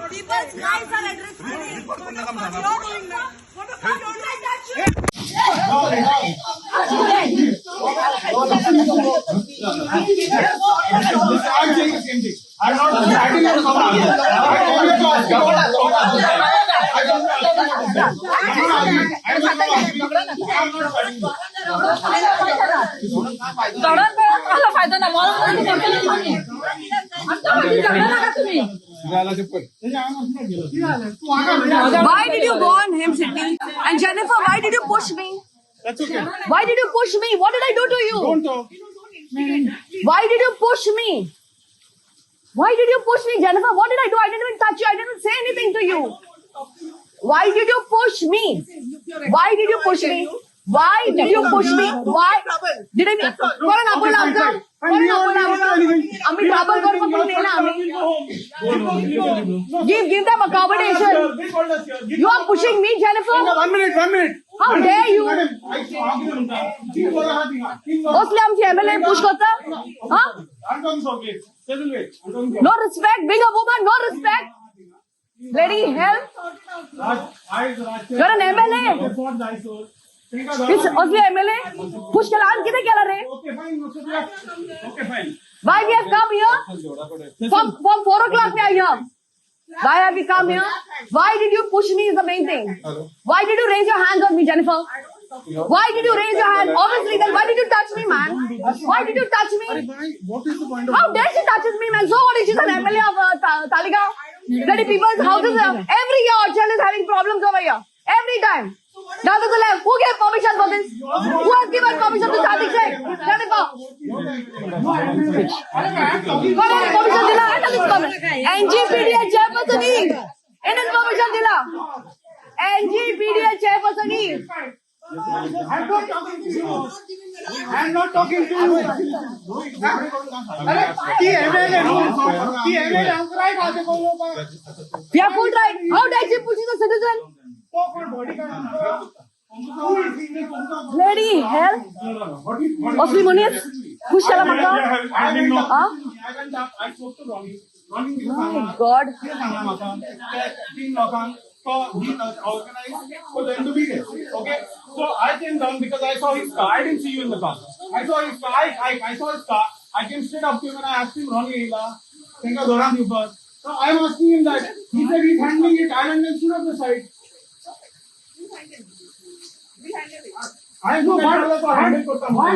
People's lives are at risk. फायदा ना Why did you warn him, Sidney? And Jennifer, why did you push me? That's okay. Why did you push me? What did I do to you? Don't talk. Why did you push me? Why did you push me, Jennifer? What did I do? I didn't even touch you. I didn't say anything to you. Why did you push me? Why did you push me? Why did you push me? Why? Did I? Koran apol amta? Koran apol amta? Ami trouble korko pili na ami. Give them accommodation. You are pushing me, Jennifer. 1 minute. How dare you? Mostly आमची MLA push करता? हाँ? No respect, being a woman, no respect. Lady, help. You're an MLA. Mostly MLA push Kalan किधर क्या रहे? Okay, fine. Why we have come here? From 4 o'clock we are here. Why have we come here? Why did you push me is the main thing. Why did you raise your hands on me, Jennifer? Why did you raise your hand? Obviously, then why did you touch me, man? Why did you touch me? What is the point of? How dare she touches me, man? So what is she an MLA of Taligaon? Bloody people's houses. Every year, Archal is having problems over here. Every time. Now there's a left. Who gave permission for this? Who has given permission to Sadiq Sheikh? Jennifer. कौन permission दिला? NGPDA chairperson is. इन्हें permission दिला. NGPDA chairperson is. I'm not talking to you. We have full right. How dare she push the citizen? Bloody hell. Osli Muniz, push chala mat karo. I spoke to Ronnie. My God. So he organized for them to be there. Okay. So I came down because I saw his car. I didn't see you in the car. I saw his car. I saw his car. I came straight up to him and I asked him, Ronnie, Tenka Doran Upar. So I'm asking him that. He said he's handling it. I went and stood up the side. I am so bad. Why?